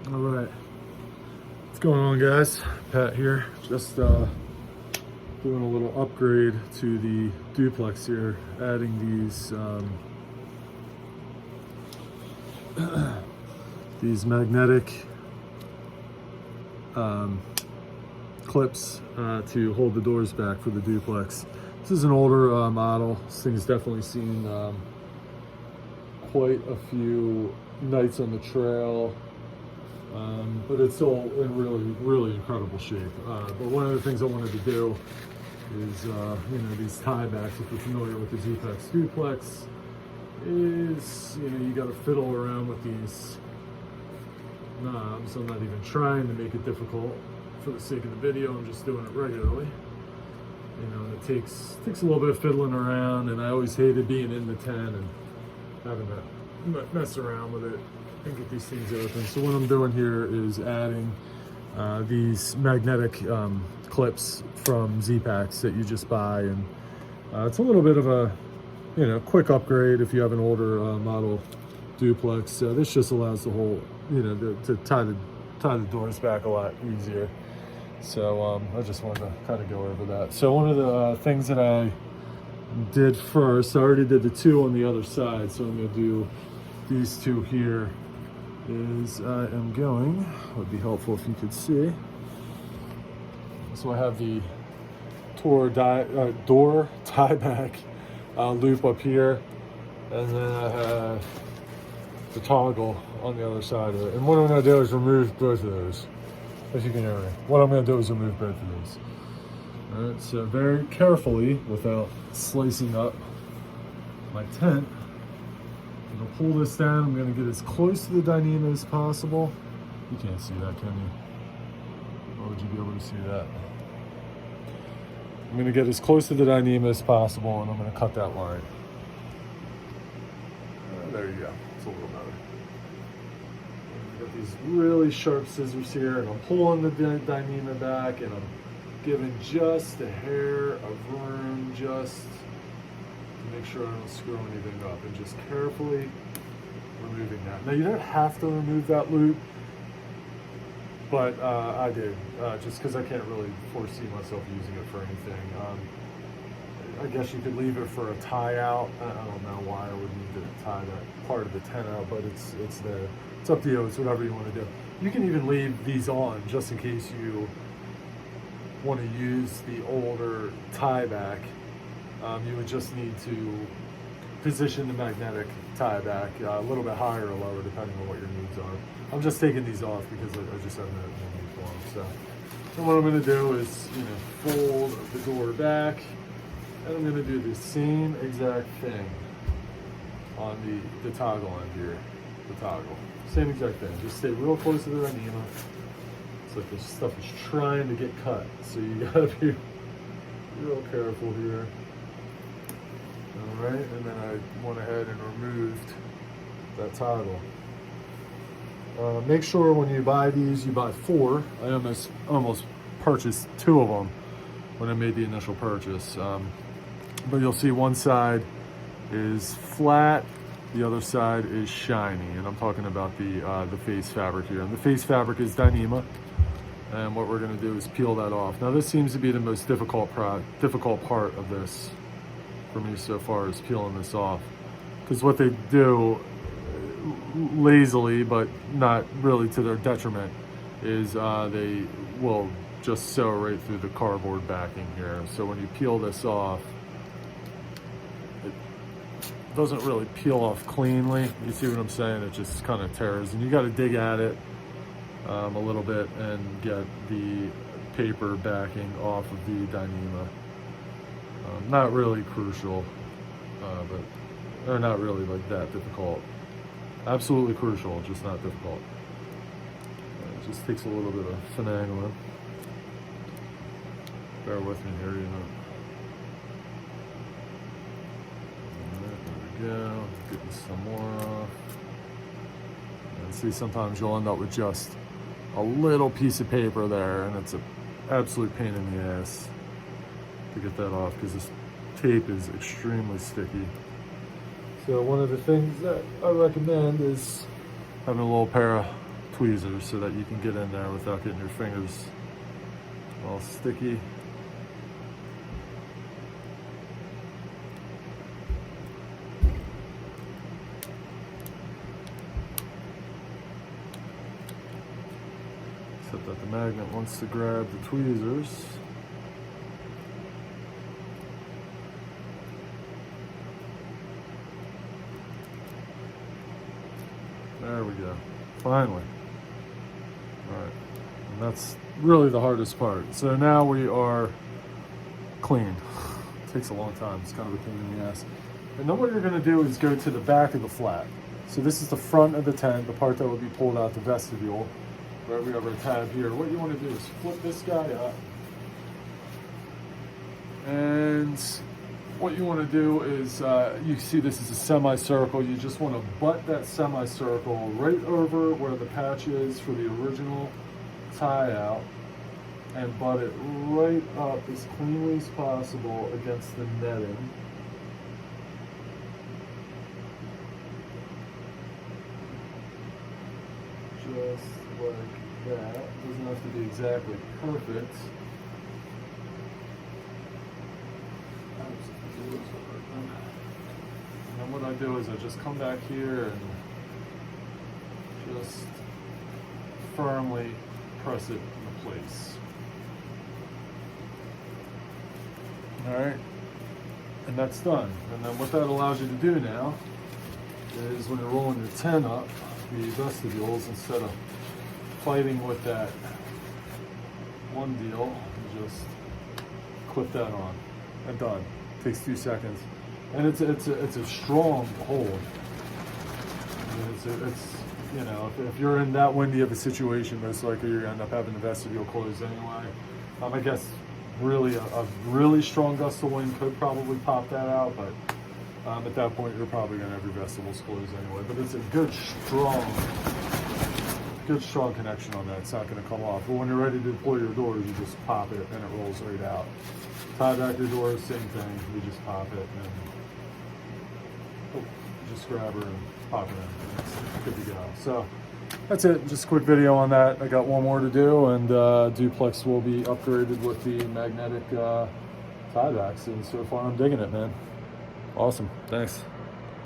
All right, what's going on, guys? Pat here, just doing a little upgrade to the duplex here, adding these magnetic clips to hold the doors back for the duplex. This is an older model. This thing's definitely seen quite a few nights on the trail. But it's still in really incredible shape. But one of the things I wanted to do is, these tie backs, if you're familiar with the zpacks duplex, is, you got to fiddle around with these knobs. I'm not even trying to make it difficult for the sake of the video. I'm just doing it regularly. It takes a little bit of fiddling around, and I always hated being in the tent and having to mess around with it and get these things open. So what I'm doing here is adding these magnetic clips from zpacks that you just buy, and it's a little bit of a quick upgrade if you have an older model duplex. This just allows the whole to tie the doors back a lot easier. So I just wanted to kind of go over that. So one of the things that I did first, I already did the two on the other side, so I'm going to do these two here. Is I am going, would be helpful if you could see. So I have the door tie back loop up here, and then I have the toggle on the other side of it. And what I'm going to do is remove both of those. If you can hear me, what I'm going to do is remove both of those. All right, so very carefully, without slicing up my tent, I'm going to pull this down. I'm going to get as close to the Dyneema as possible. You can't see that, can you? Or would you be able to see that? I'm going to get as close to the Dyneema as possible, and I'm going to cut that line. There you go. It's a little better. I've got these really sharp scissors here, and I'm pulling the Dyneema back, and I'm giving just a hair of room, just to make sure I don't screw anything up, and just carefully removing that. Now, you don't have to remove that loop, but I did, just because I can't really foresee myself using it for anything. I guess you could leave it for a tie out. I don't know why I would need to tie that part of the tent out, but it's there. It's up to you. It's whatever you want to do. You can even leave these on just in case you want to use the older tie back. You would just need to position the magnetic tie back a little bit higher or lower depending on what your needs are. I'm just taking these off because I just have no need for them. So what I'm going to do is fold the door back, and I'm going to do the same exact thing on the toggle end here. The toggle, same exact thing. Just stay real close to the Dyneema. It's like this stuff is trying to get cut, so you gotta be real careful here. All right, and then I went ahead and removed that toggle. Make sure when you buy these, you buy 4. I almost purchased 2 of them when I made the initial purchase. But you'll see one side is flat, the other side is shiny, and I'm talking about the face fabric here. And the face fabric is Dyneema, and what we're going to do is peel that off. Now, this seems to be the most difficult part of this for me so far, is peeling this off, because what they do lazily, but not really to their detriment, is they will just sew right through the cardboard backing here. So when you peel this off, it doesn't really peel off cleanly. You see what I'm saying? It just kind of tears, and you got to dig at it a little bit and get the paper backing off of the Dyneema. Not really crucial, but they're not really like that difficult. Absolutely crucial, just not difficult. It just takes a little bit of finagling. Bear with me here, There we go. Getting some more off. And see, sometimes you'll end up with just a little piece of paper there, and it's an absolute pain in the ass to get that off because this tape is extremely sticky. So one of the things that I recommend is having a little pair of tweezers so that you can get in there without getting your fingers all sticky. Except that the magnet wants to grab the tweezers. There we go. Finally. All right. And that's really the hardest part. So now we are clean. It takes a long time. It's kind of a pain in the ass. And then what you're going to do is go to the back of the flat. So this is the front of the tent, the part that would be pulled out the vestibule. Right, we have our tab here. What you want to do is flip this guy up. And what you want to do is, you see this is a semicircle. You just want to butt that semicircle right over where the patch is for the original tie out, and butt it right up as cleanly as possible against the netting. Just like that. Doesn't have to be exactly perfect. And then what I do is I just come back here and just firmly press it into place. Alright, and that's done. And then what that allows you to do now is when you're rolling your tent up, the vestibules, instead of fighting with that one deal, you just clip that on and done. Takes 2 seconds, and it's a strong hold. I mean, it's you know, if you're in that windy of a situation, most likely you're gonna end up having the vestibule closed anyway. I guess really a really strong gust of wind could probably pop that out, but at that point you're probably gonna have your vestibules closed anyway. But it's a good strong connection on that. It's not gonna come off. But when you're ready to deploy your doors, you just pop it and it rolls right out. Tie back your doors, same thing. You just pop it and just grab her and pop it in. It's good to go. So that's it. Just a quick video on that. I got one more to do, and duplex will be upgraded with the magnetic tie backs. And so far, I'm digging it, man. Awesome. Thanks.